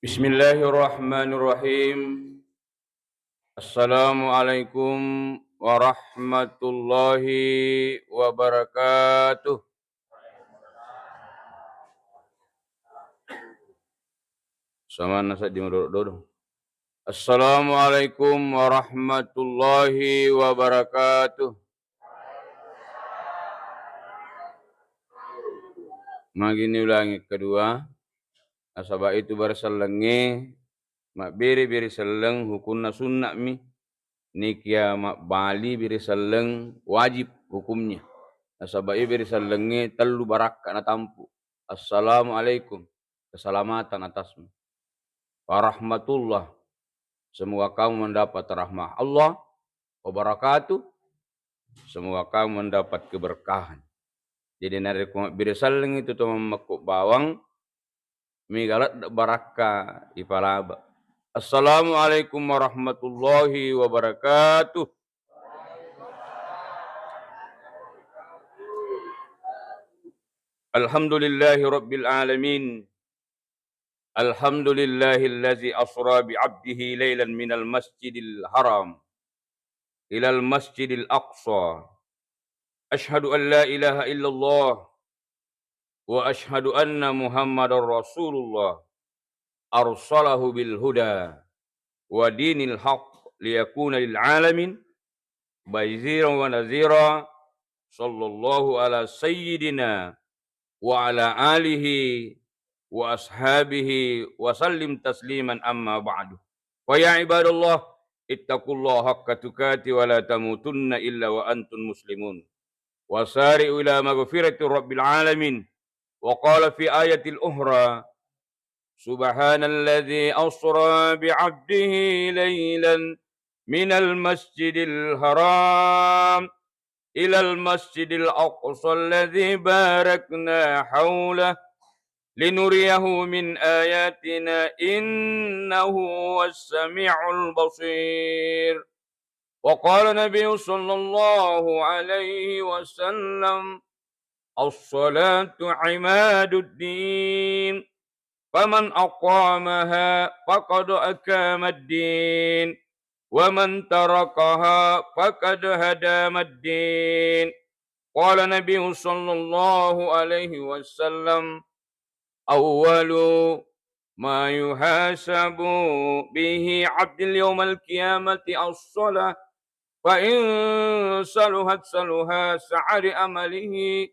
Bismillahirrahmanirrahim. Assalamualaikum warahmatullahi wabarakatuh. Sama nasa di dodong. Assalamualaikum warahmatullahi wabarakatuh. Magini ulangi kedua. Asaba itu berselengi mak biri seleng hukumna sunnah mi. Nikia mak bali biri seleng wajib hukumnya. Asaba biri selengi telu barakka na tampu. Assalamualaikum. Keselamatan atasmu. Warahmatullah. Semoga kamu mendapat rahmah Allah. Wabarakatuh. Semoga kamu mendapat keberkahan. Jadi nari biri seleng itu tuh memakuk bawang. Migalat baraka ipalaba. Assalamualaikum warahmatullahi wabarakatuh. Alhamdulillahi rabbil alamin. Alhamdulillahillazi asra bi'abdihi laylan minal masjidil haram ilal masjidil aqsa. Ashhadu an la ilaha illallah wa ashhadu anna muhammadar rasulullah arsalahu bil huda wa dinil haqq liyakuna lil alamin baziran wa nazira. Sallallahu ala sayyidina wa ala alihi wa ashabihi wa sallim tasliman amma ba'du. Wa ya ibadallah ittaqullaha haqqa tuqati wa la tamutunna illa wa antum muslimun. Wa sari'u ila maghfirati rabbil alamin. Wa qala fi ayatil ukhra subhanalladzi asra bi'abdihi laylan minal masjidil haram ilal masjidil aqsa alladzi barakna hawlah linuriyahu min ayatina innahu was-sami'ul basir. Wa qala nabiyyu sallallahu alaihi wasallam as-salatu imaduddin faman aqamaha faqad aqamad-din wa man tarakaha faqad hadamad-din. Qala nabiyyu sallallahu alaihi wasallam awwalu ma yuhasabu bihi 'abdul yawmal qiyamati as-shalah fa in saluhat saluha sa'ari amalihi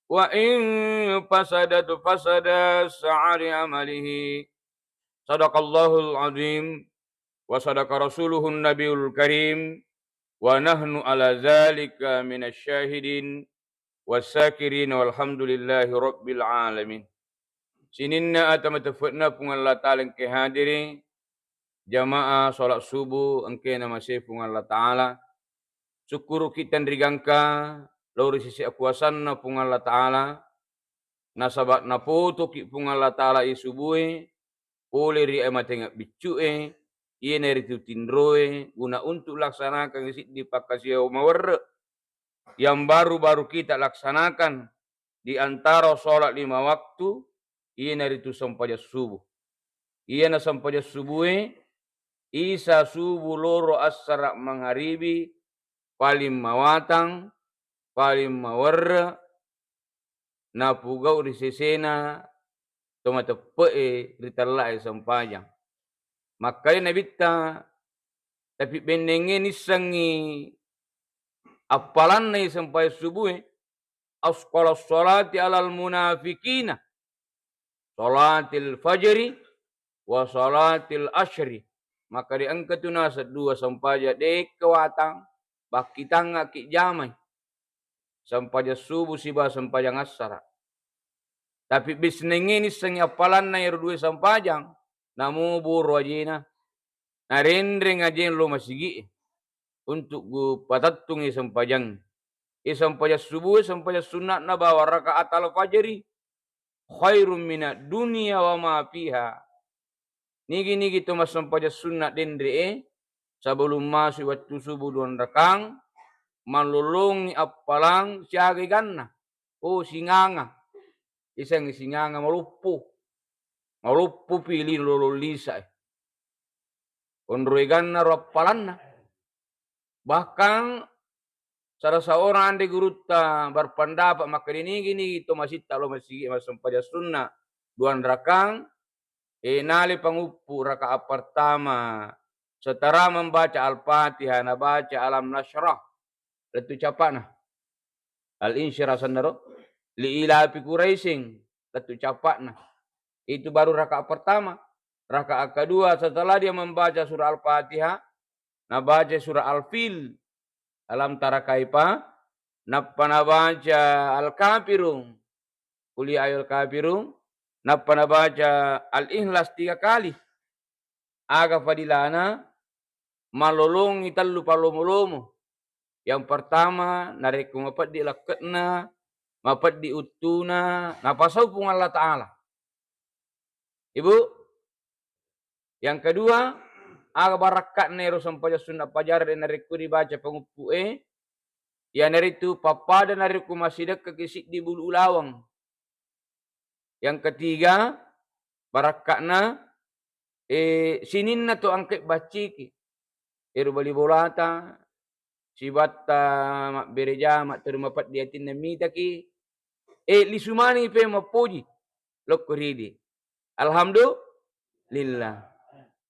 wa in fasadat fasada sa'ari amalihi. Sadaqallahul azim wa sadaqa rasuluhun nabiyul karim wa nahnu ala zalika minasyahidin wassakirin walhamdulillahi rabbil alamin. Sininna atamatafutna pung Allah Ta'ala ke hadiri jamaah salat subuh engke nama pung Allah Ta'ala. Syukuru kita nrigangka lauri sisi akuasanna pung Allah Ta'ala. Nasabat na poto ki pung Allah Ta'ala isubuhi oleh ri ematengak bicue iye neri tutindroe guna untuk laksanakan isi di pakasio mawarre yang baru-baru kita laksanakan di antara sholat 5 waktu. Iya nari tu sampaja subuh. Iya na sampaja subuh isa subuh loro asara mengharibi paling mawatang paling mawarra na pugau di sesena tomata pe ritallai sampajang. Makanya nabitta tapi bendengen isangi apalan na sampai subuh asqala sholati alal munafikina salatil fajri wa salatil asyri. Maka diangkat tu nasa 2 sampaja dek kewatang bakitang ki jamai sampaja subuh siba sampajang asara. Tapi bisnengeni sengi apalan na 2 sampajang namu buru ajina narendreng ajin lo masigi untuk gu patattungi sampajang sampaja subuh sampaja sunat na bawa rakaat al fajri khairum minad dunia wa ma fiha. Nigi tu mas sampaja sunat dendre sebelum masuk waktu subuh 2 rakang malulungi apalang siagi ganna. Oh singanga. Isang singanga malupo. Maluppu pilih lololisa. Onroiganna rappalanna. Bahkan salah seorang ande gurutta berpendapat maka ini gini itu masih lo masih paja sunnah duan rakang nali panguppu rakaat pertama setara membaca Al-Fatihah na baca alam nasyrah letu capana al-insyirah sandaro li ilafi quraising letu capana itu baru rakaat pertama. Rakaat kedua setelah dia membaca surah Al-Fatihah na baca surah Al-Fil alam tara kaifa nappa na baca Al-Kafirun kuli ayul kafirun nappa na baca Al-Ikhlas 3 kali aga fadilana malolongi tallu palomo-lomo. Yang pertama nareku mapat di laketna mapat di utuna napasau pung Allah Ta'ala. Ibu, yang kedua aga barakat nero sampaja sunnah pajar dan nareku dibaca penguppu ya naritu papa dan nariku masih dekat kisik di bulu ulawang. Yang ketiga barakatna sininna to angket baciki eru bali bolata sibatta mak bereja mak terima pat diatin namita ki lisumani pe mapoji lokuridi alhamdulillah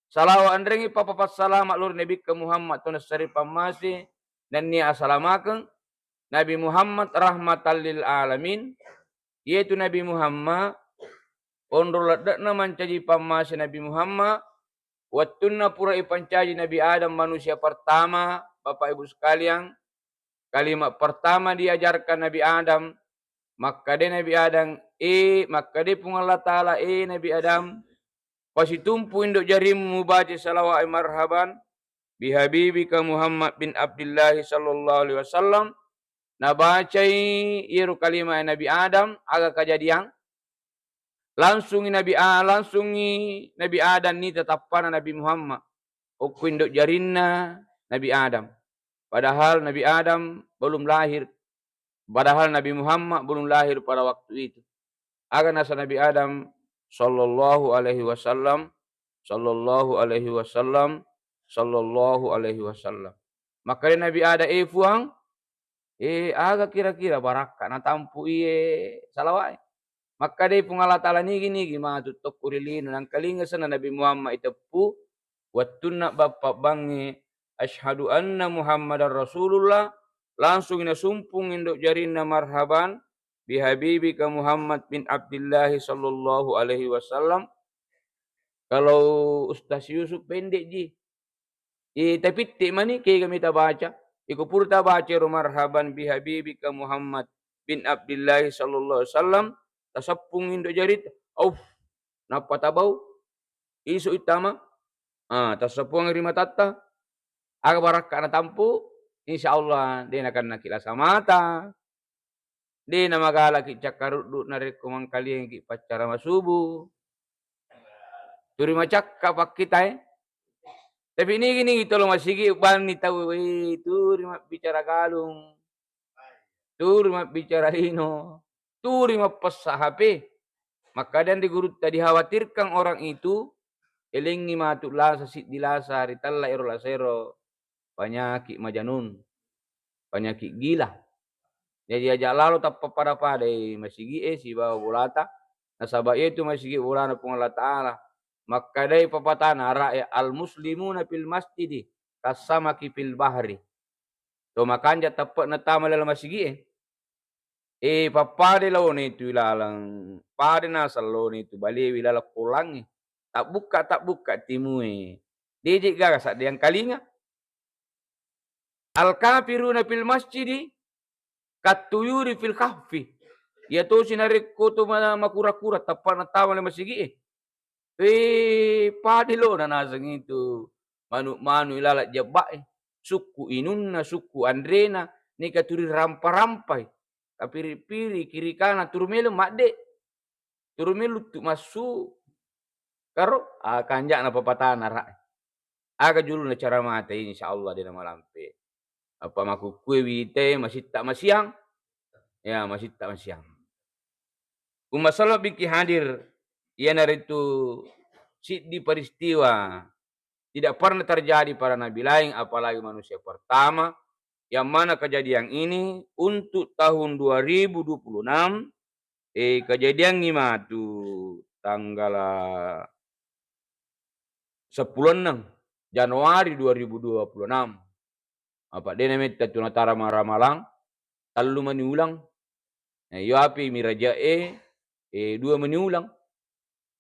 salawa andrengi papapat salamat lur nabi ke Muhammad to nasari pamasi dan ni asalamakeun Nabi Muhammad rahmatan lil alamin yaitu Nabi Muhammad onroladakna mancaji pamasi Nabi Muhammad wattunna pura ipancaji Nabi Adam manusia pertama. Bapak Ibu sekalian, kalimat pertama diajarkan Nabi Adam, maka dia Nabi Adam, maka dia pun Allah Ta'ala, Nabi Adam, pasitumpu induk jarimu baca salawat marhaban, bihabibika Muhammad bin Abdullah sallallahu alaihi wasallam, na bacai iru kalimat Nabi Adam, agak kejadian, langsungi Nabi Adam ni tetapkan Nabi Muhammad, uku induk jarinna Nabi Adam. Padahal Nabi Adam belum lahir. Padahal Nabi Muhammad belum lahir pada waktu itu. Agar nasa Nabi Adam sallallahu alaihi wasallam sallallahu alaihi wasallam sallallahu alaihi wasallam. Maka Nabi Adam fuang aga kira-kira baraka na tampu salawai. Maka dia pun Allah Ta'ala nigi ma tutok kurilin nang kalinga sana Nabi Muhammad itepu wattunna bapak bangi asyhadu anna Muhammadar Rasulullah langsung ina sumpung induk jarinna marhaban bihabibika Muhammad bin Abdullah sallallahu alaihi wasallam. Kalau Ustaz Yusuf pendek ji. Tapi mani ke kami ta baca. Iku purta baca marhaban bihabibika Muhammad bin Abdullah sallallahu alaihi wasallam tasapung induk jarit. Napa tabau? Isu itama. Tasapung rima tata. Aga baraka na tampu, insyaallah dia akan nakila samata. Dia na magala ki cakarudut na rekomang kalian ki pacara masubu. Turi macakka pak kita Tapi ini gini gitu loh masigi bani tahu turi mak bicara galung. Turi mak bicara hino. Turi mak pesah HP. Maka dan di guru tadi khawatirkan orang itu elingi matuk lasa sit dilasa ritalla ero lasero. Penyakit majanun, penyakit gila. Jadi aja lalu tak pada masih si bawa bolata. Nasabah itu masih bolana pun Allah Ta'ala. Maka dari papatana rakyat al-muslimuna fil masjidi kasamaki fil bahri. To makanja tapak na tama dalam masih papade law itu lalang. Pade nasal law itu bali wilala pulangi. Tak buka timui. Dijik gagas ada yang kalinga. Al-kafiruna fil masjidi katuyuri fil kahfi. Ya to sinarik ko to makura-kura tapan na tawa na masigi padilo na nasang itu. Manu ilalat jabak suku inunna suku andrena ni katuri rampa-rampai. Kapiri-piri kiri kanan turumelu makde. Turumelu tu masu. Karo kanjak na papatana rak. Aga julu na cara mata ini insyaallah dia nama lampe. Apa maku kue wite masih tak masiang ya masih tak masiang. Masalah biki hadir Ia naritu di peristiwa tidak pernah terjadi pada nabi lain, apalagi manusia pertama, yang mana kejadian ini untuk tahun 2026, kejadian lima tu tanggal 10 Januari 2026. Apa dia namanya tunatara maramalang, talu maniulang. Nah, yo api miraja dua maniulang.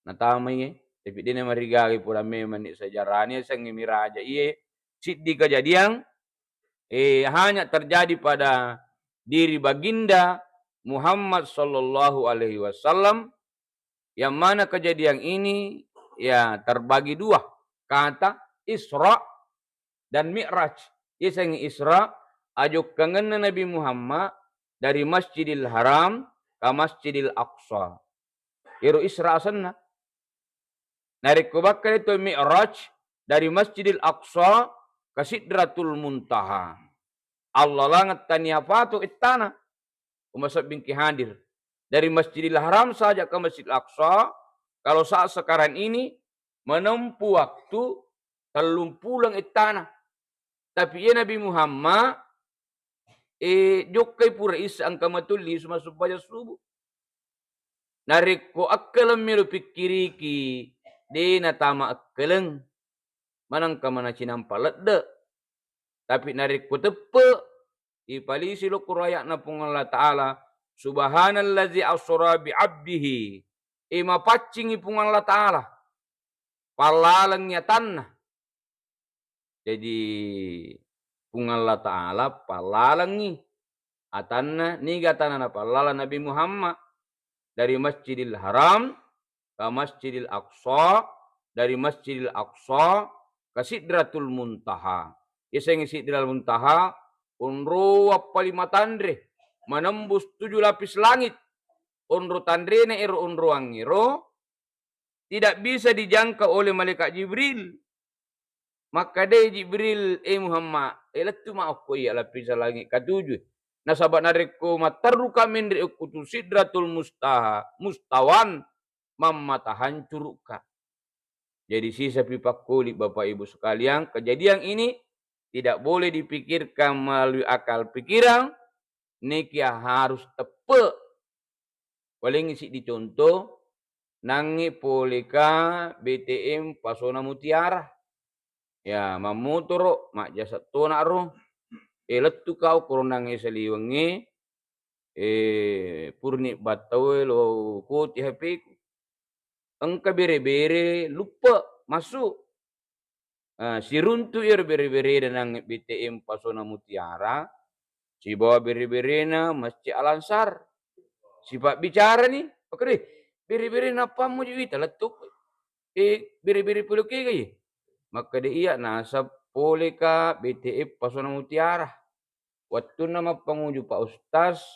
Natamai tapi dia nama rigagi pura memang sejarahnya sang miraja di kejadian hanya terjadi pada diri baginda Muhammad sallallahu alaihi wasallam, yang mana kejadian ini ya terbagi dua, kata Isra dan Mi'raj. Iseng Isra ajuk kangen Nabi Muhammad dari Masjidil Haram ke Masjidil Aqsa. Iru Isra sana. Narik kubakkan itu Mi'raj dari Masjidil Aqsa ke Sidratul Muntaha. Allah langat taniyafatu ittana. Umasab bingki hadir. Dari Masjidil Haram saja ke Masjidil Aqsa, kalau saat sekarang ini menempuh waktu 30 ittana. Tapi ya Nabi Muhammad jokai pura isa angka matuli masuk baca subuh. Narik ko akkalam miru pikiriki de natama akkalang manang ka mana cinampalat de. Tapi narik ko tepe ipalisi lo kuraya na pung Allah Ta'ala subhanallazi asra bi abdihi mapacing ipung Allah Ta'ala palalang tanah. Jadi pung Allah Ta'ala palalangi atanna niga tanana palala Nabi Muhammad dari Masjidil Haram ke Masjidil Aqsa, dari Masjidil Aqsa ke Sidratul Muntaha. Iseng Sidratul Muntaha unru apalima tandre menembus 7 lapis langit. Unru tandrene iro unru angiro tidak bisa dijangkau oleh malaikat Jibril. Maka de Jibril Muhammad elatu ma aku ya lapis langit ketujuh. Nah sahabat nareko mataru kami dari ukutu Sidratul Mustawan mamata hancurka. Jadi sisa pipa kulit Bapak Ibu sekalian, kejadian ini tidak boleh dipikirkan melalui akal pikiran. Niki harus tepe. Paling isi dicontoh nangi polika BTM Pasona Mutiara. Ya mamutoro mak jasad tonak roh. Letu kau koronang seliwengi purni batawe lo kuti HP engka bere-bere lupa masuk si runtu bere-bere dan BTM Pasona Mutiara si bawa bere-bere na Masjid Al Ansar si pak bicara nih oke deh bere-bere napa mau juita letuk bere-bere puluh kaya maka dia iya nasab poleka BTM Pasona Mutiara. Waktu nama pengunjung Pak Ustaz,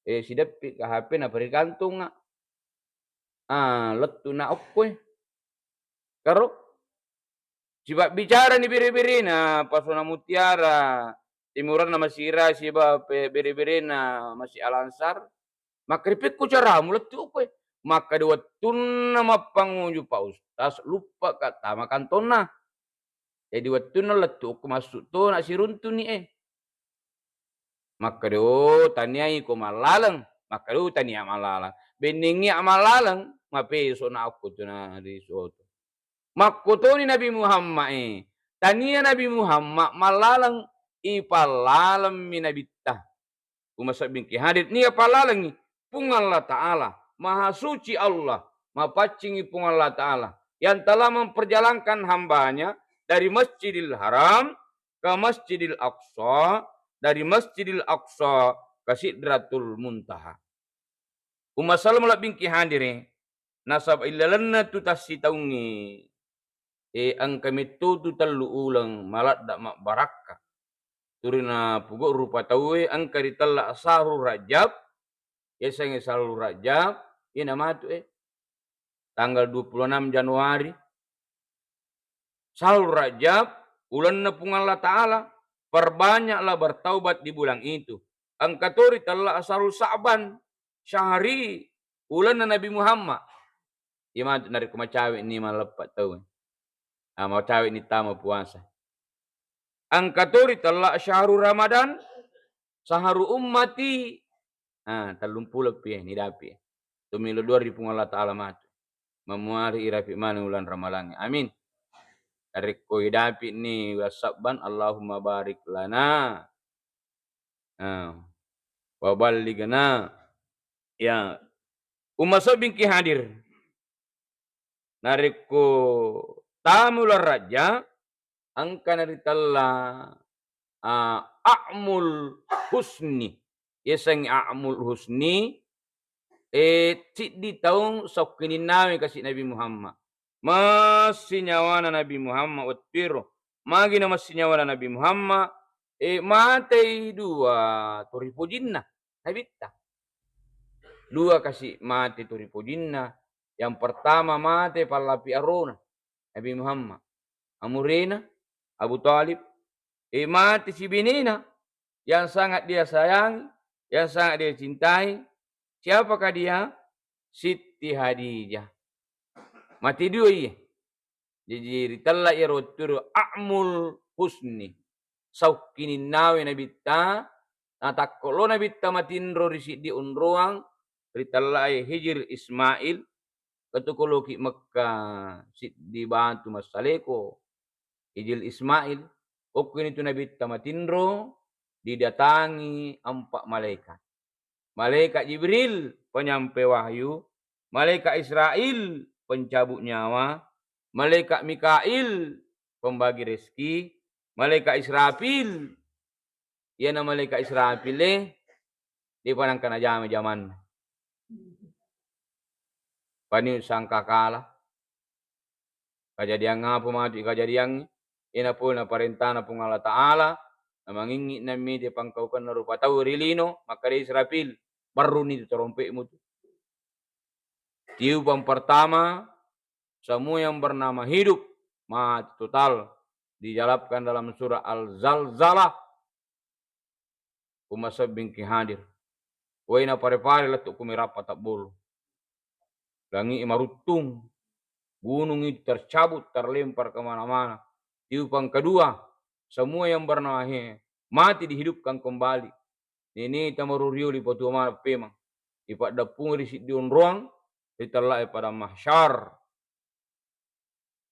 si depi ke HP na perikantung nga. Letu na okoy. Karo, siba bicara ni biri-biri na Pasona Mutiara, timuran na masira, siba biri-biri na masih Al Ansar. Maka ripik ko caramu letu okoy. Maka di waktu nama pengunjung Pak Ustaz, lupa kata makan tona. Jadi waktu na letu ko masuk to na si runtu ni Maka do taniai ko malalang, maka do tania malalang. Beningi malalang, ngape so na ako to na risoto. Makoto ni Nabi Muhammad tania Nabi Muhammad malalang ipalalam minabita. Umasabing kihadir ni palalang pung Allah Ta'ala, Maha Suci Allah, mapacing pung Allah Ta'ala yang telah memperjalankan hambanya dari Masjidil Haram ke Masjidil Aqsa, dari Masjidil Aqsa ke Sidratul Muntaha. Umasalam labing kihadiri nasab ilalanna tu tasitaungi ang kami tu talu ulang malat dak mak baraka. Turina pugo rupa tawe ang karitalla asarul Rajab yeseng sarul Rajab ina matu tanggal 26 Januari sarul Rajab ulan na pung Allah Ta'ala perbanyaklah bertaubat di bulan itu. Angkatori telah asarul Sa'ban syahri ulan Nabi Muhammad. Ima narik macawi ni malepat tahu. Macawi ni tama puasa. Angkatori telah syahrul Ramadan, sahru ummati. 30 pi ni dapi. Tumilu 2000 Allah Ta'ala matu. Memuari irafi mana ulan ramalannya. Amin. Dari koi dapi ni wasabban Allahumma barik lana. Wa ballighna. Ya. Umasa bingki hadir. Nariko tamular raja. Angka naritalla a'mul husni. Yesang a'mul husni. Di taung sokinin nawi kasih Nabi Muhammad. Masih nyawana Nabi Muhammad watpiro. Magi na masih nyawana Nabi Muhammad. Mati dua turipo jinnah. Nabita. Dua kasih mati turipo jinnah. Yang pertama mati palapi arona. Nabi Muhammad. Amurena. Abu Talib. Mati si binina. Yang sangat dia sayangi. Yang sangat dia cintai. Siapakah dia? Siti Hadijah. Mati dua iya. Jadi ritalla ya roturu a'mul husni. Saukinin nawe nabita. Natakolo nabita matindro risi di unruang. Ritalla ya hijir Ismail. Ketukoloki Mekah. Di bantu masaleko. Hijir Ismail. Okin itu nabita matindro. Didatangi 4 malaikat. Malaikat Jibril, penyampai wahyu. Malaikat Israel, pencabut nyawa. Malaikat Mikail, pembagi rezeki. Malaikat Israfil. Ia nama malaikat Israfil dia panangkan aja zaman. Pani sangka kalah. Kejadian apa mati kejadian. Ina pun na perintah na pung Allah Ta'ala. Na mangingi na mi dia pangkaukan na rupa tahu rilino. Maka dia Israfil. Baru ni trompetmu tu. Tiupan pertama, semua yang bernama hidup mati total. Dijalapkan dalam surah Al-Zalzalah. Kumasa bingki hadir. Waina pare-pare letuk kumirapa tak bolu. Langi marutung. Gunung itu tercabut, terlempar kemana-mana. Tiupan kedua, semua yang bernama mati dihidupkan kembali. Ini tamaruriu di potu mana pemang. Ipat dapung di ruang ditelai pada mahsyar.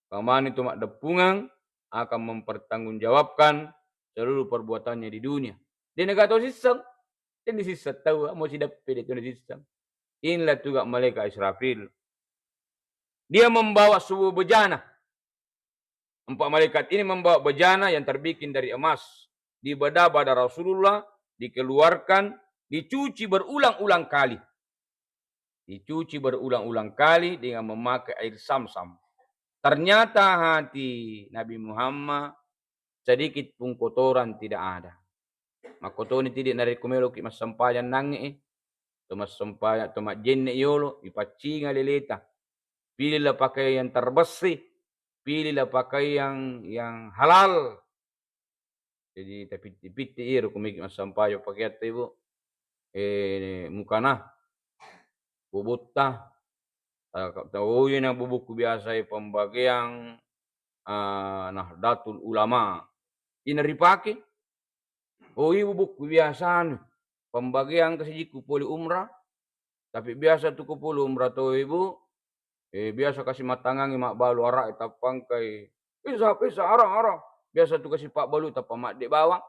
Kaman itu mak depungan akan mempertanggungjawabkan seluruh perbuatannya di dunia. Dia negara tahu sistem. Dia sistem tahu mau si dapat dia sistem. Inilah juga malaikat Israfil. Dia membawa sebuah bejana. 4 malaikat ini membawa bejana yang terbikin dari emas. Dibedah pada Rasulullah, dikeluarkan, dicuci berulang-ulang kali. Dicuci berulang-ulang kali dengan memakai air Sam-Sam. Ternyata hati Nabi Muhammad sedikit pun kotoran tidak ada. Makoto ni tidak dari kumelo ki mas sampayan nangi Tomas sampayan tomat jenne yolo ipacinga leleta. Pilihlah pakai yang terbersih, pilihlah pakai yang halal. Jadi tapi piti iru kumik mas sampayo pakai ibu mukana bubutta. Tahu yang bubuku biasa pembagian Nahdlatul Ulama. Ini dipakai. Ibu buku biasa pembagian kasih kupuli umrah. Tapi biasa tu kupuli umrah tu ibu. Biasa kasih matangangi mak balu arak tapang kai. Pisa arang. Biasa tu kasih pak balu tapang mak dek bawang.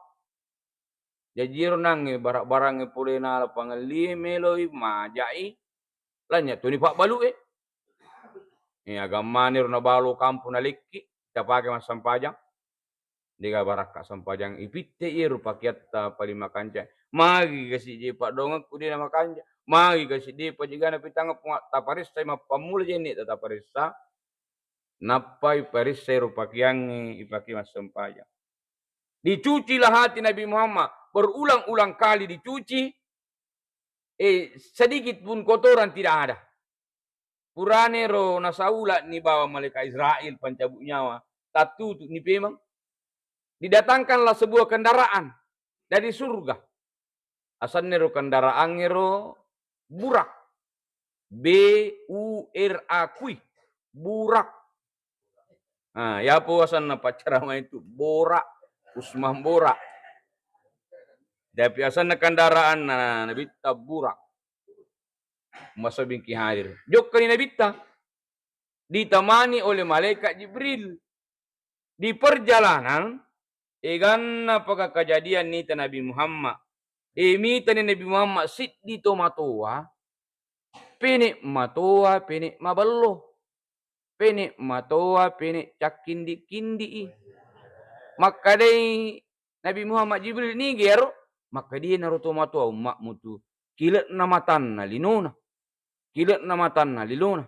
Jadi renang barak-barang puli na pangali meloi majai. Lanya tu ni pak balu agama ni rona balu kampung naliki. Kita pakai mas sampajang. Diga baraka sampajang ipitte iru pakiatta palima kanca. Magi kasih je pak dongak kudi nama kanca. Magi kasih dia pajigana pitanga taparista ma pamula jeni taparista. Napai parista iru pakiang ipaki mas sampajang. Dicucilah hati Nabi Muhammad berulang-ulang kali dicuci. Sedikit pun kotoran tidak ada. Purane ro nasaula ni bawa malaikat Israel pencabut nyawa. Tatu ni pemang. Didatangkanlah sebuah kendaraan dari surga. Asalnya ro kendaraan ro burak. B-U-R-A-Kui. Burak. Nah, ya puasan na pacarama itu borak. Usman borak. Tapi asan na kendaraan na nabita burak. Masa bingki hadir. Jok kani nabita. Ditemani oleh malaikat Jibril. Di perjalanan, egan apakah kejadian ni Nabi Muhammad. Mita ni Nabi Muhammad sit di tomatoa. Penik matoa, penik mabalo. Penik matoa, penik cakindi-kindi. Maka day Nabi Muhammad Jibril ni gero. Maka dia naruto matoa umak mutu. Kilat na matan na linona. Kilat na matan na lilona.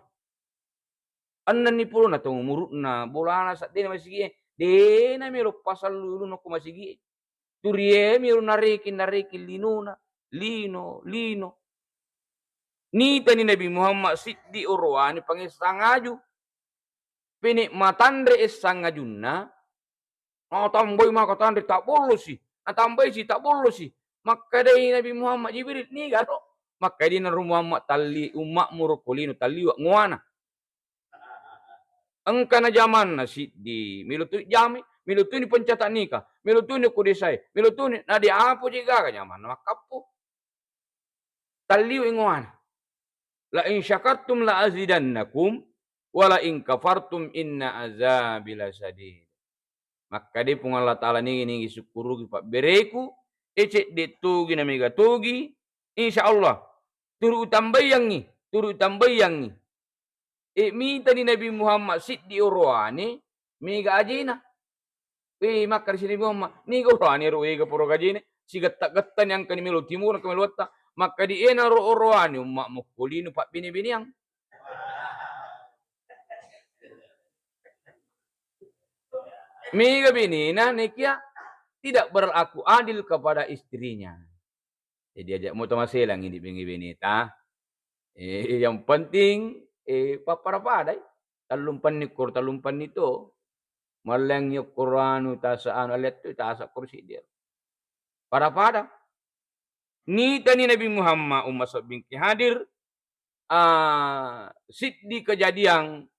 Annan ni pulo na tong umurut na bolana sa din masigi. De na miro pasal lulu no kumasigi. Turie miro narikin linona. Lino. Ni tani Nabi Muhammad siddi urwani pangisangaju. Pinik matandre isangajunna. Tamboy maka tandre tak bolo si. Tambay si tak bolo si. Maka day Nabi Muhammad Jibril ni garo. Maka di na Muhammad tali umak murokolino tali wa nguana. Angka na zaman na siddi. Milutu jami. Milutu ni pencatat nikah. Milutu ni kudisay. Milutu ni na di apo jiga ka zaman. Makapo. Tali wa nguana. La in syakartum la azidannakum. Wala in kafartum inna azabi lasadid. Maka di pung Allah Ta'ala ni syukuru pak bereku. Ecek ditugi na mega tugi. Insya Allah. Turu tambayangi. Minta ni Nabi Muhammad siddi urwani. Mega ajina. Maka di sini Muhammad. Ni urwani ruwega puro gajine. Si gatak-gatan yang kani melu timur kami luata. Maka di ena urwani. Umak mukulinu pak bini-biniang. Mega binina nekia tidak berlaku adil kepada istrinya. Jadi ajak mau tamaselang ini bini-binita. Yang penting paparapadai. Talumpan ni talumpan nito. Malang yung Quranu tasaan alat tu tasak kursi dia. Para-pada. Ni tani Nabi Muhammad umat bingki hadir. Siddi kejadian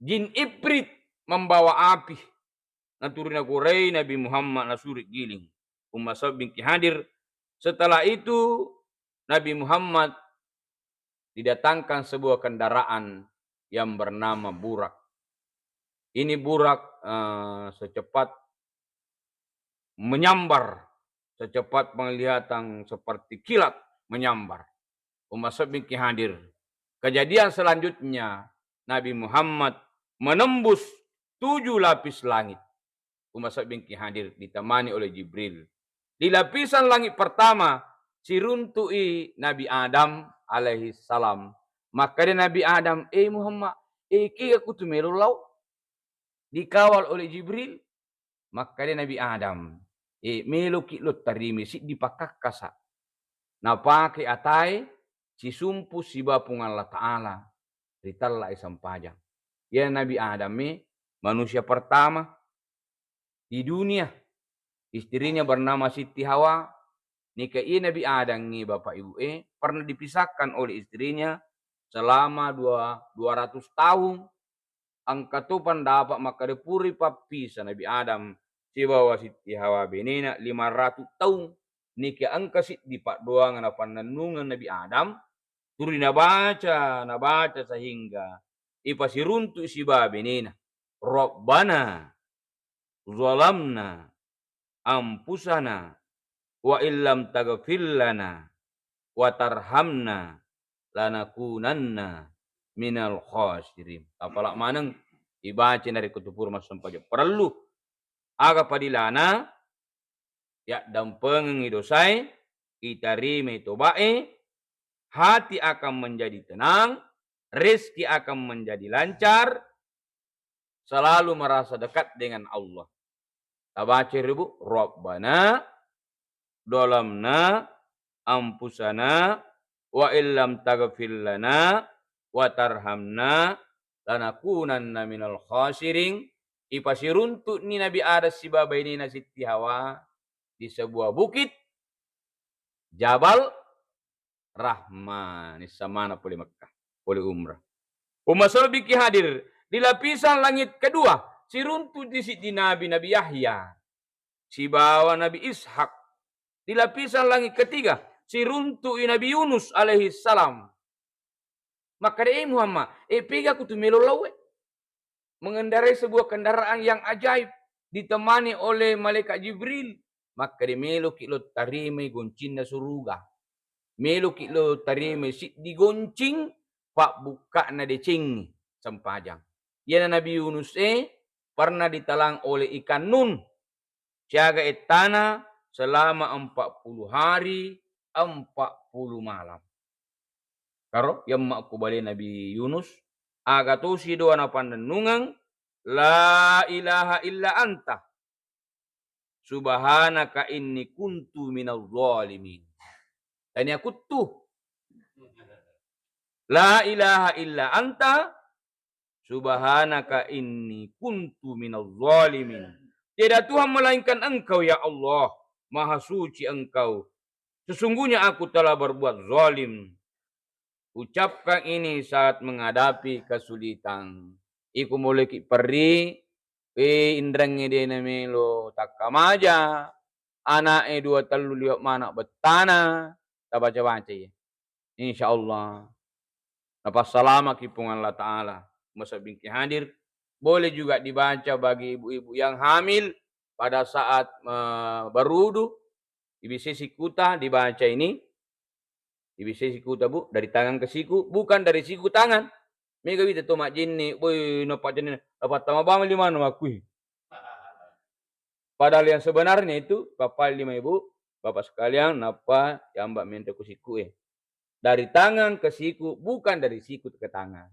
jin ibrit membawa api. Naturina kurai Nabi Muhammad nasurik giling. Umat bingki hadir. Setelah itu Nabi Muhammad didatangkan sebuah kendaraan yang bernama burak. Ini burak secepat menyambar. Secepat penglihatan seperti kilat menyambar. Umat bingki hadir. Kejadian selanjutnya Nabi Muhammad menembus 7 lapis langit. Umat bingki hadir ditemani oleh Jibril. Di lapisan langit pertama siruntui Nabi Adam alaihi salam. Maka dia Nabi Adam, Muhammad, ki aku tu melulau dikawal oleh Jibril. Maka dia Nabi Adam, melu kilut tarimi si dipakak kasa. Napake atai si sumpu si bapung Allah Ta'ala. Ritalla isam pajang. Ya Nabi Adam manusia pertama di dunia. Istrinya bernama Siti Hawa. Nikahi Nabi Adam ni Bapak Ibu pernah dipisahkan oleh istrinya selama 200 tahun. Angka tu pendapat maka depuri papi sa Nabi Adam si bawa Siti Hawa benina 500 tahun. Nikah angka si di pak doang na pananungan Nabi Adam. Turi nabaca sehingga ipasiruntu si babenina. Rabbana zalamna ampusana wa illam taghfir lana wa tarhamna lanakunanna minal khasirin. Apalak maneng ibaca dari kutupur mas sampaja. Perlu aga padilana ya dampeng ngidosai kita rime tobae hati akan menjadi tenang, rezeki akan menjadi lancar, selalu merasa dekat dengan Allah. Tabaca ribu Rabbana dolamna ampusana wa illam taghfir lana wa tarhamna lanakunanna minal khasirin. Ipasiruntuk ni Nabi Adam si babai ni na Siti Hawa di sebuah bukit Jabal Rahman Isamana poli Makkah poli umrah. Umasal biki hadir di lapisan langit kedua, si runtuh di sisi Nabi Yahya, si bawa Nabi Ishak. Di lapisan langit ketiga, si runtuh Nabi Yunus alaihi salam. Maka dia Muhammad, piga kutu melolawe. Mengendarai sebuah kendaraan yang ajaib, ditemani oleh malaikat Jibril. Maka dia melo kilo tarimai goncina suruga. Melo kilo tarimai si digoncing, pak buka na decing sempajang. Ia Nabi Yunus pernah ditalang oleh ikan nun. Siaga tanah selama 40 hari, 40 malam. Karo yang mak balik Nabi Yunus, aga tu si doa na pandenungang, la ilaha illa anta, subhanaka inni kuntu minal zalimin. Dan aku tuh, la ilaha illa anta, subhanaka inni kuntu minal zalimin. Tiada Tuhan melainkan Engkau ya Allah, Maha suci Engkau. Sesungguhnya aku telah berbuat zalim. Ucapkan ini saat menghadapi kesulitan. Iku mulai ki perri, indrangi dia namelo takamaja, anak 2 telu liok mana betana, tak baca-baca ya. Insyaallah. Lepas salama kipung Allah Ta'ala. Masa bingki hadir. Boleh juga dibaca bagi ibu-ibu yang hamil pada saat berudu. Ibu sisi kuta dibaca ini. Ibu sisi kuta bu, dari tangan ke siku, bukan dari siku tangan. Mega bisa tu mak jinni, boy nopak jinni, dapat tambah bang 5 aku. Padahal yang sebenarnya itu, bapak 5 ibu, bapak sekalian, napa yang mbak minta ku siku dari tangan ke siku, bukan dari siku ke tangan.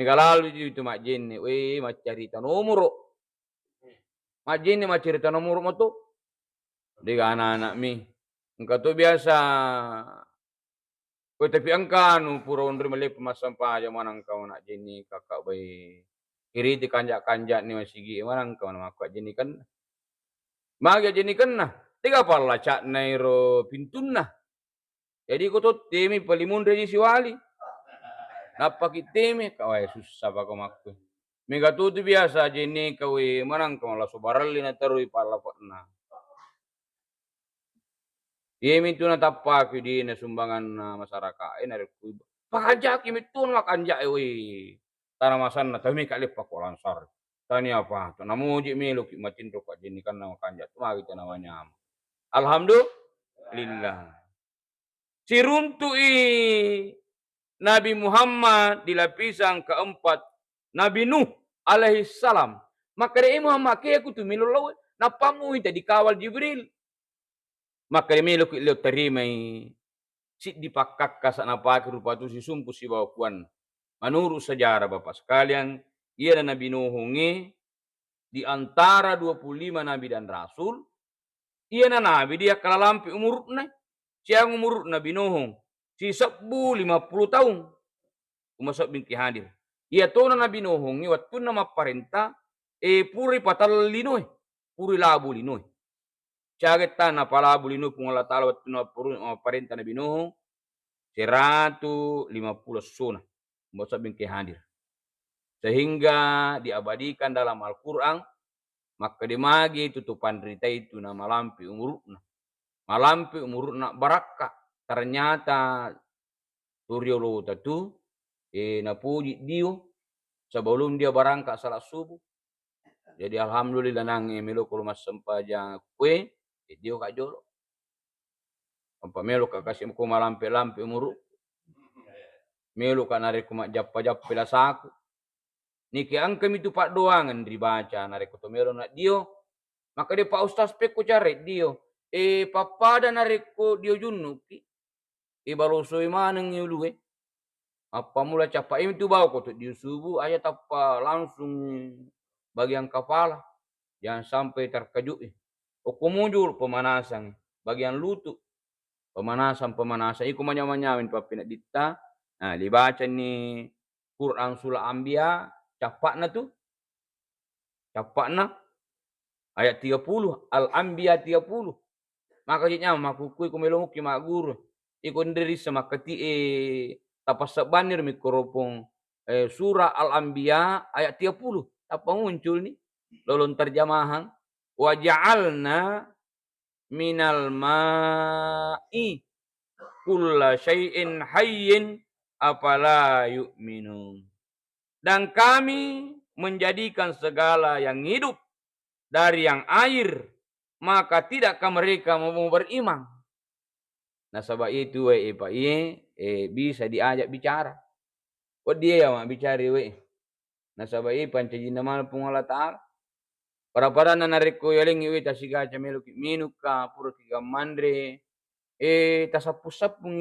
Mega lalu itu mak jinni, mak cerita nomor. Mak jinni mak cerita nomor mo tu. Dia anak-anak mi. Engkau tu biasa. Tapi angkanu pura undri malip masampa aja mana engkau nak jinni kakak bayi. Kiri di kanjak-kanjak ni masih mana engkau nak kakak jinni kan. Maga jinni kan nah. Tiga pala cak nairo pintun nah. Jadi kau tu temi palimun reji siwali. Napa kitemi kawai susah bako makku. Mega tu biasa jinni kau mana engkau lah sobarali na terui pala pernah. Yemi tu na tappa ku di na sumbangan masyarakat na reku. Pajak kimi tu na kanjak tanah masan na tami kali pa ko lansar. Tani apa? Tu namuji melo ki macin ro ka jini kan na kanjak tu magi tu namanya. Alhamdulillah. Si runtui Nabi Muhammad di lapisan keempat Nabi Nuh alaihi salam. Maka dia Muhammad ke aku tu melo law napamu ita dikawal Jibril. Maka dia melo ki terimai si dipakak kasak napaki rupa tu si sumpu si bawa puan. Menurut sejarah Bapak sekalian, ia dan Nabi Nuh di antara 25 Nabi dan Rasul, ia dan Nabi dia kalalampi umurnya. Siang umur Nabi Nuh, si 50 tahun. Umasok bingki hadir. Ia tu Nabi Nuh, waktu nama perintah, puri patal linoy, puri labu linoy. Caget tanah palabu linoy pun Allah Ta'ala waktu nama perintah Nabi Nuh, 150 sunah. Umasok bingki hadir. Sehingga diabadikan dalam Al-Quran, maka dimagi tutupan cerita itu nama malampi umurna. Malampi umurna barakah. Ternyata Turyolo itu napuji Dio sebelum dia berangkat salat subuh. Jadi alhamdulillah nangi melo kalau mas sempaja kue, Dio kak jolo. Apa melo kak kasih ko malampi-lampi umur. Melo kak narik ko jappa-jappa lasaku. Niki angkem itu pak doangan dibaca narik ko melo nak Dio. Maka dia pak ustaz peko cari Dio. Papada narik ko Dio junnuki. Balosoi maneng yulu Apa mula capa itu bawa ko tu Dio subuh ayat apa langsung bagian kepala. Jangan sampai terkejut. Okumujur pemanasan. Bagian lutut. Pemanasan. Iku manyamin papina dita. Nah, dibaca ni Quran surah Anbiya. Capakna tu. Capakna. Ayat 30. Al-Anbiya 30. Maka jadinya makukui kumelunguki mak guru. ikon dari semakati tapasabanir mikropong surah Al-Anbiya ayat 30. Apa muncul nih? Lolon terjemahan. Wa ja'alna minal ma'i kulla syai'in hayyin afala yu'minun. Dan kami menjadikan segala yang hidup dari yang air, maka tidakkah mereka mau beriman? Nah sebab itu bisa diajak bicara. Kok dia yang bicara Nah sebab itu pancajin nama Allah Ta'ala. Para narik ko yaling tasiga camelo minuka pura kiga mandre tasapusap pung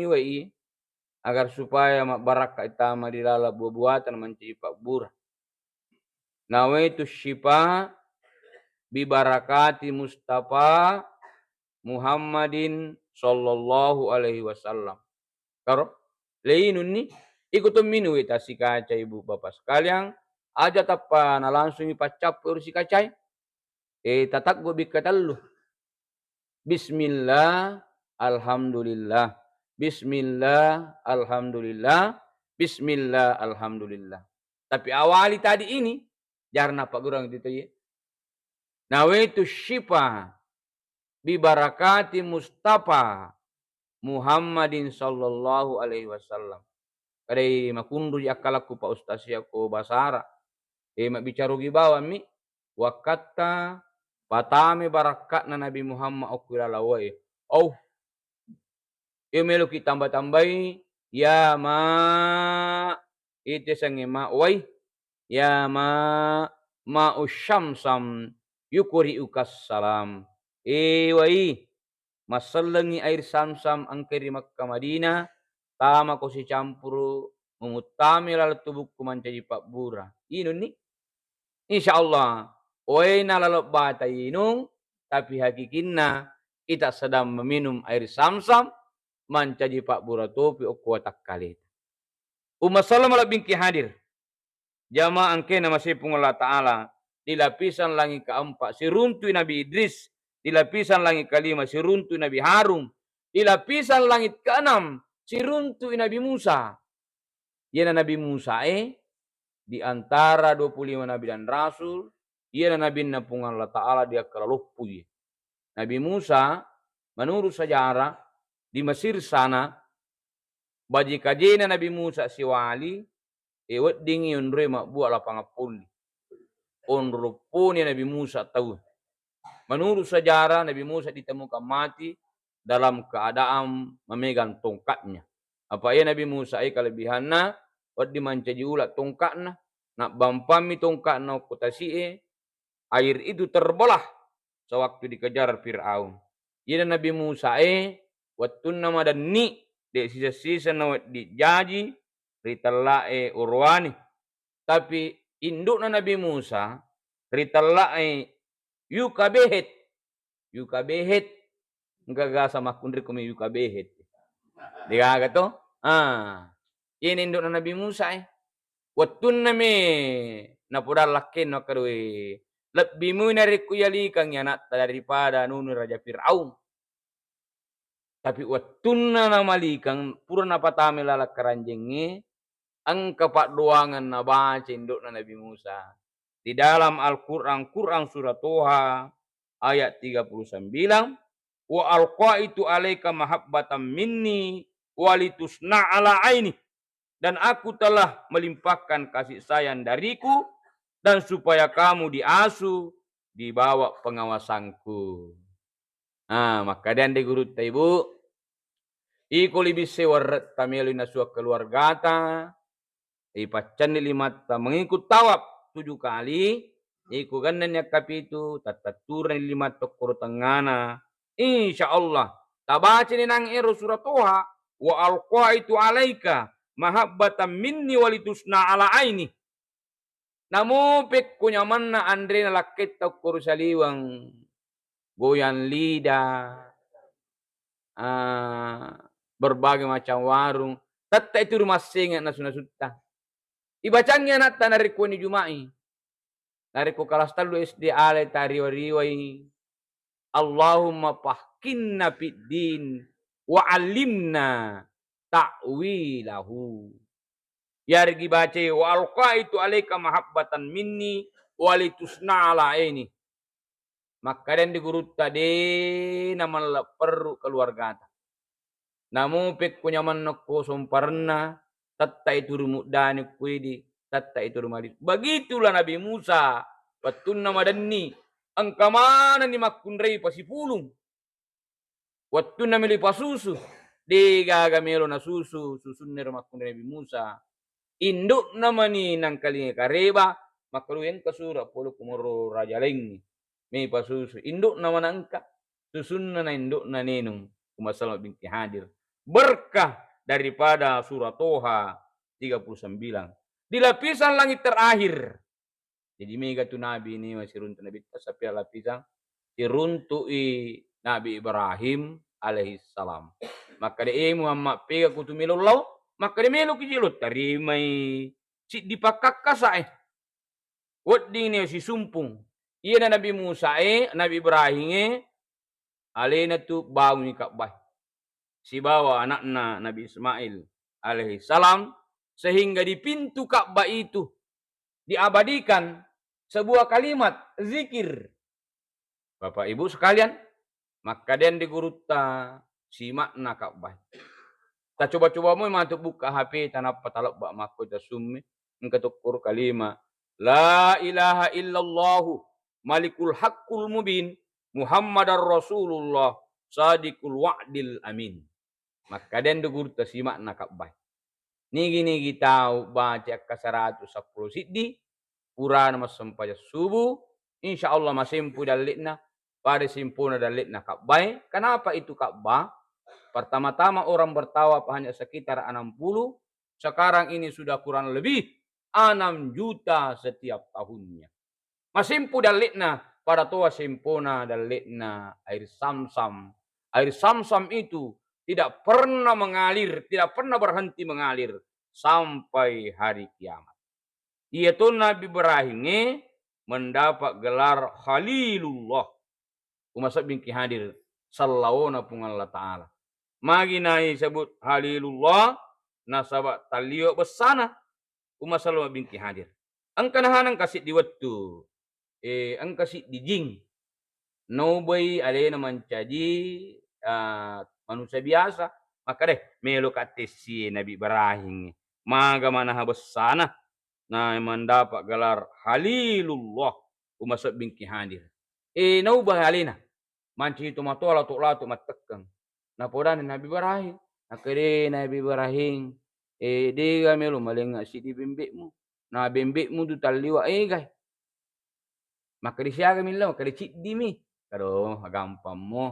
agar supaya baraka itama dilala buah-buatan mencipak burah. Nawaitu syifa bibarakati Mustafa Muhammadin sallallahu alaihi wasallam. Karo leinun ni ikutum minu si kaca ibu bapak sekalian aja tapa na langsung ipacap si kacai tatak go bikatallu. Bismillah alhamdulillah. Bismillah alhamdulillah. Bismillah alhamdulillah. Tapi awali tadi ini jarna pak gurang gitu ya. Nawaitu syifa bibarakati Mustafa Muhammadin sallallahu alaihi wasallam. Kadai makundu yakalaku pak ustaz ko basara. Mak bicara gibawa mi wakatta patame barakatna Nabi Muhammad okwilalawai. Oh, melo kita tambah-tambahi ya ma itu sange ma wai ya ma usyamsam yukuri ukas salam. Wai masalangi air samsam angkeri Makkah Madinah tama ko si campuru mengutami lalat tubuhku mancaji pak bura. Inu ni insyaallah wai na lalot bata inung tapi hakikinna kita sedang meminum air samsam mancaji pak bura topi okuatak kali. Umat salam ala bingki hadir. Jamaah angkena masih pung Allah Ta'ala. Di lapisan langit keempat si runtui Nabi Idris. Di lapisan langit kelima si runtui Nabi Harun. Di lapisan langit keenam si runtui Nabi Musa. Yana Nabi Musa di antara 25 Nabi dan Rasul. Yana Nabi Napung Allah Ta'ala dia kelalupui. Nabi Musa menurut sejarah di Mesir sana baji kajena Nabi Musa si wali ewet dingi ondre mak buat lapangan puli. Onrupuni Nabi Musa tahu. Menurut sejarah Nabi Musa ditemukan mati dalam keadaan memegang tongkatnya. Apa ya Nabi Musa kelebihannya wad dimancaji ulat tongkatnya nak bampami tongkatnya kutasi air itu terbelah sewaktu dikejar Fir'aun. Ia Nabi Musa waktu nama dan ni de sisa-sisa nawat dijaji ritalae urwani. Tapi induk Nabi Musa ritalae yuka behet enggak sama kundri kumi yuka behet. Dia kata ini induk Nabi Musa waktu name napudal lakin nakarui lebih munari kuyalikan ya nak daripada nunu Raja Fir'aun. Tapi waktu na malikan pura napatame lala keranjengnya ang kapak doangan na baca induk na Nabi Musa. Di dalam Al-Quran, Quran surah Toha ayat 39. Wa alqaitu alaika mahabbatan minni walitusna ala aini. Dan aku telah melimpahkan kasih sayang dariku dan supaya kamu diasuh di bawah pengawasanku. Maka dan di guru ibu iko lebih sewarat tamelu nasua keluarga ta ipacan limata mengikut tawab 7 kali iko ganan ya kapitu tataturan limata korotangana insyaallah tabaca ni nang surah Toha wa alqaitu alaika mahabbatan minni walitusna ala aini. Namu pek kunyaman na andre na lakit ta kurusaliwang goyan lidah, berbagai macam warung. Tata itu rumah singa na sunasutta. Ibacangnya nata nariko ni Jumai. Nariko kalastalu SD ale tariwariwai. Allahumma fahkinna fid din wa 'allimna ta'wilahu. Yargi baca wa alqaitu alaika mahabbatan minni wa litusna ala aini. Maka dan digurutta de naman perlu keluarga. Namu pek kunyaman nako somparna tatta itu rumudani kuidi tatta itu rumadi. Begitulah Nabi Musa patunna madanni angka mana ni makunrei pasipulung. Watunna mili pasusu dega gamelo na susu susunner makunrei Nabi Musa. Induk namani nang kalinga kareba makaluyen kasura polo kumoro raja leng. Me pasusu induk nama nangka susunna na induk na nenung kumasal binti hadir. Berkah daripada surah Toha 39. Di lapisan langit terakhir. Jadi mega tu Nabi ini masih runtuh Nabi tapi lapisan diruntui Nabi Ibrahim alaihissalam. Maka dia Muhammad pega kutu melulau, maka dia melu kijilut tarimai si dipakakasa Wadi ni si sumpung. Iya na Nabi Musa Nabi Ibrahim alena tu bangun ni Ka'bah. Si bawa anakna Nabi Ismail alaihissalam sehingga di pintu Ka'bah itu diabadikan sebuah kalimat zikir. Bapak Ibu sekalian, maka dan digurutta si makna Ka'bah. Ta coba-coba mo mantuk buka HP tanah patalak bak mako ta summi engkatukur kalimat la ilaha illallah malikul haqqul mubin Muhammadar Rasulullah sadiqul wa'dil amin. Maka dan digurutta si makna Ka'bah. Nigi tahu baca ke 110 siddi Purana masampaya subuh insyaallah masimpu dalitna pada simpuna dalitna Ka'bah. Kenapa itu Ka'bah? Pertama-tama orang bertawaf hanya sekitar 60, sekarang ini sudah kurang lebih 6 juta setiap tahunnya. Masimpu dalitna pada toa simpuna dalitna air Samsam. Air Samsam itu tidak pernah mengalir, tidak pernah berhenti mengalir sampai hari kiamat. Yaitu Nabi Ibrahim mendapat gelar Khalilullah. Umasab bingki hadir sallawona pun Allah Ta'ala. Maginai sebut Khalilullah nasabat talio besana. Umasab bingki hadir. Angkanahanang kasih di waktu. Ang kasih di jing. Nobay alena mencaji manusia biasa. Maka deh melo katesi Nabi Ibrahim. Maga manaha besana. Nah mendapat gelar Khalilullah umasab bingki hadir. Naubah alina. Manci itu matola tu latu matekang. Napodan Nabi Ibrahim. Akhirnya Nabi Ibrahim. Dia melu malenga si di bembekmu. Nah bembekmu tu taliwa guys. Maka disiaga milau maka dicik dimi. Kado gampang mo.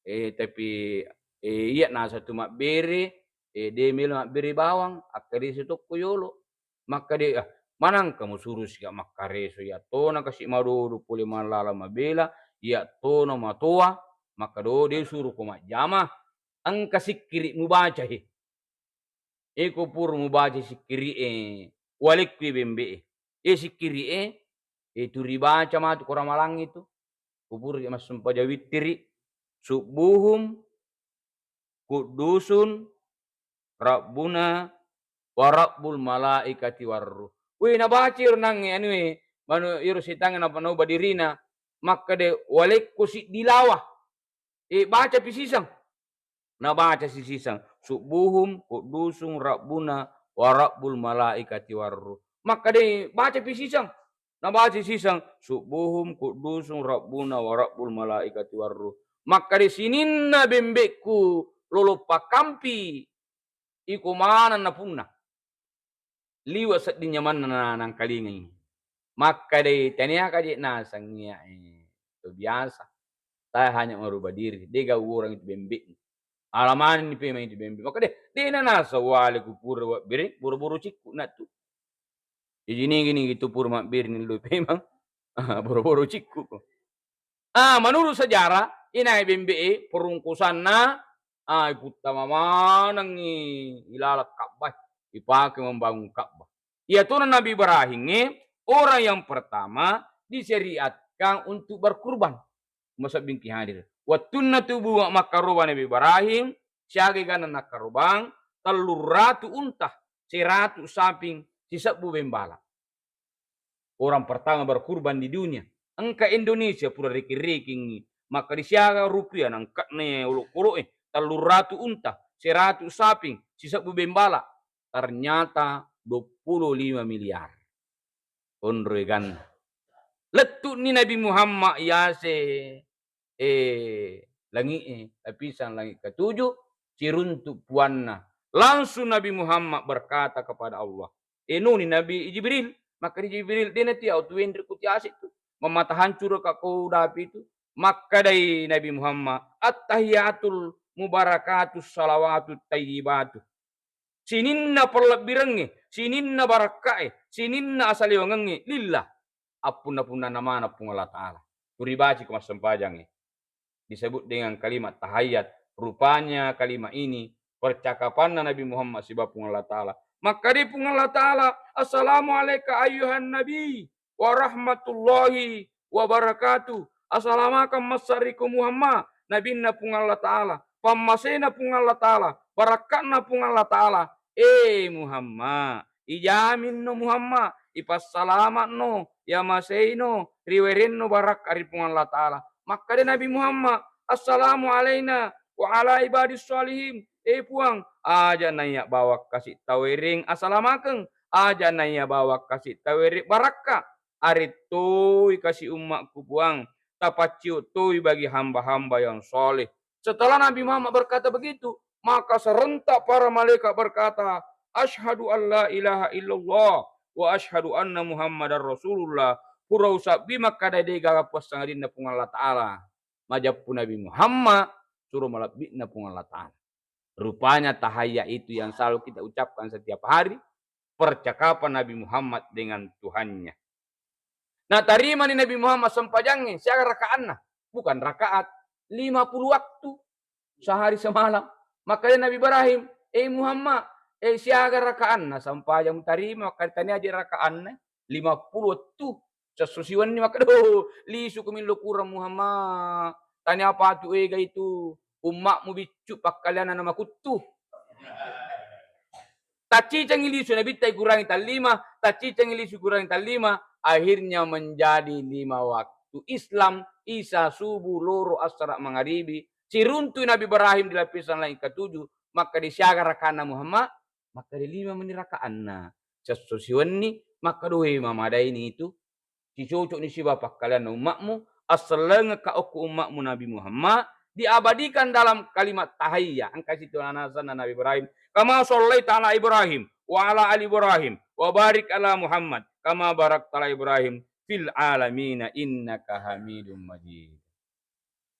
Tapi iya na satu mak bere. Dia melu mak bere bawang. Akhirnya situ kuyolo. Maka dia manang kamu suruh siya makareso ya tona kasih marudu puli malala mabela ya tona matua maka do dia suruh koma jama ang kasih kiri mubaca eko pur mubaca sikiri walik kui bembe sikiri turi baca matu korang malang itu kupur mas sumpah jawitiri subuhum kudusun rabbuna warabbul malaikati warruh. Wih nabacir nang manu iru sitangan apa no badirina maka de walek kusi dilawah. Baca pisisang. Nabaca sisisang subuhum kudusung rabbuna warabbul malaikati warruh. Maka de baca pisisang. Nabaca sisang subuhum kudusung rabbuna warabbul malaikati warruh. Maka de sininna bembekku lolopa kampi iku mana na punna. Liwa sa din nyaman na nang kalingay. Maka day taniya ka di nasang niya itu biasa. Tayo hanya merubah diri. Di gawurang itu bembik. Alaman ni pema itu bembik. Maka di na nasa wali ku pura wa biri. Buru-buru cikku na tu. Jadi gini gitu pura mak biri ni lu pema. Buru-buru cikku. Menurut sejarah. Inay bembik perungkusan na. Iputta mamanang ilalak Ka'bah. Dipakai membangun Ka'bah. Yaitu Nabi Ibrahim orang yang pertama disyariatkan untuk berkurban. Masa bingki hadir. Watunna tubuh makaruban Nabi Ibrahim siagi gana nakarubang 300 unta, 100 samping, sisabu bembala. Orang pertama berkurban di dunia. Engka Indonesia pura riki-riking, maka disiaga rupiah nangkat ne uluk-uluk 300 unta, 100 samping, sisabu bembala. Ternyata 25 miliar. Ondre kan. Letuk ni Nabi Muhammad yase langit lapisan langit ke-7 ciruntuk puanna. Langsung Nabi Muhammad berkata kepada Allah. Ni Nabi Jibril. Maka di Jibril dia nanti autuin kuti asik tu. Memata hancur ke kau dapi itu. Maka dari Nabi Muhammad. At-tahiyatul mubarakatus salawatut tayyibatu. Sininna perlebirangi. Sininna barakai. Sininna asaliwangangi. Lillah. Apuna-puna nama pun Allah Ta'ala. Turibaci ke mas sempajang. Disebut dengan kalimat tahayat. Rupanya kalimat ini percakapan Nabi Muhammad sebab Allah Ta'ala. Maka di pun Allah Ta'ala. Assalamualaikum ayuhan Nabi. Warahmatullahi wabarakatuh. Assalamualaikum masarikum Muhammad. Nabi na pun Allah Ta'ala. Pamasena pun Allah Ta'ala. Barakatna pun Allah Ta'ala. Muhammad. Ijamin no Muhammad. Ipas salamat no. Ya maseino. Riwerin no barak aripun Allah Ta'ala. Maka dia Nabi Muhammad. Assalamualaikum wa ala ibadis salihin. Puang. Aja naya bawa kasih tawering. Assalamualaikum. Aja naya bawa kasih tawering. Barakah. Aritui kasih umatku puang. Tapaciu tui bagi hamba-hamba yang soleh. Setelah Nabi Muhammad berkata begitu. Maka serentak para malaikat berkata. Ashhadu an la ilaha illallah. Wa ashhadu anna Muhammadar Rasulullah. Purau sabi maka dai gagapuas sangadina pung Allah Ta'ala. Majap pun Nabi Muhammad. Suruh malabitna pung Allah Ta'ala. Rupanya tahayya itu yang selalu kita ucapkan setiap hari. Percakapan Nabi Muhammad dengan Tuhannya. Nah tarima ni Nabi Muhammad sempajangnya. Siapa rakaatnya? Bukan rakaat. 50 waktu. Sehari semalam. Makanya Nabi Ibrahim. Muhammad. Siapa rakaatnya? Sempajang tarima. Maka tanya aja rakaatnya. 50 tu. Sesusiwan ni maka doh. Lisu kumilo kurang Muhammad. Tanya apa tu itu. Umakmu bicu pakalian nama kutu. Taci cengilisu Nabi tay kurangi talima. Taci cengilisu kurangi talima. Akhirnya menjadi 5 waktu. Islam, Isa, subuh, loro, asra, magharibi. Ciruntu Nabi Ibrahim di lapisan langit ke-7. Maka disyaga rakana Muhammad. Maka di 5 menit rakaanna. Sesusiwan ni. Maka dohe mamadai ini itu. Si cocok ni si bapak kalian umakmu. Asalnya ka oku umakmu Nabi Muhammad. Diabadikan dalam kalimat tahiyya. Angka situ anasan Nabi Ibrahim. Kama shallaita ala Ibrahim. Wa ala ali Ibrahim. Wa barik ala Muhammad. Kama barakta ala Ibrahim. Fil alamina innaka hamidum majid.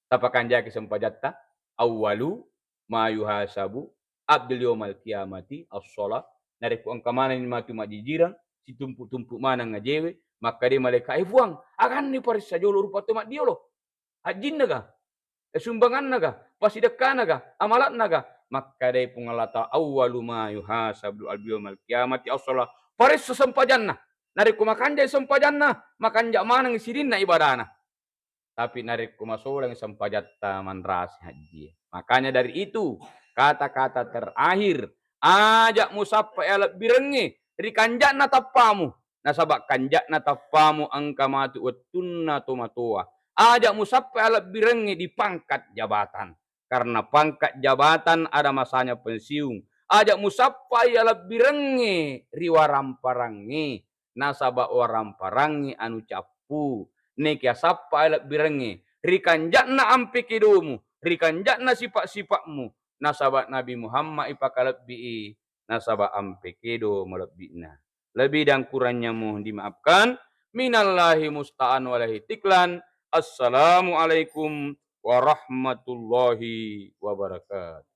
Tapakan jaki sempajatta. Awalu ma yuhasabu. Abdul yawmal kiamati. As-sholat. Nariku angka mana ni matu majijirang. Si tumpuk-tumpuk mana ngajewe. Maka dia malaikat buang. Akan ni parisa jolo rupa tu mak dia loh. Hajin naga. Sumbangan naga. Pasidekah naga. Amalat naga. Maka dia pungalata awwalu ma yuhasabul albiyumal kiamati as-salah. Paris sesempajanna. Nariku makan dia sempajanna. Makan jak mana ngisirin na ibadana. Tapi nariku masuk yang sempajatta manras haji. Makanya dari itu. Kata-kata terakhir. Ajak musaffa alat birengi. Rikanjak na tapamu. Nasabak kanjak na tapamu angka matu tunna tumatoa. Ajak musaffa alat birengi di pangkat jabatan. Karena pangkat jabatan ada masanya pensiun. Ajak musaffa alat birengi riwaram parangi. Nasabak waram parangi anu capu. Nekia sappa alat birengi. Rikanjak na ampi kidumu. Rikanjak na sifat-sifatmu. Nasabak Nabi Muhammad ipakalat bi'i. Nasabak ampi kidu melebihna. Lebih dan kurangnya mohon dimaafkan. Minallahi musta'an walahi tiklan. Assalamualaikum warahmatullahi wabarakatuh.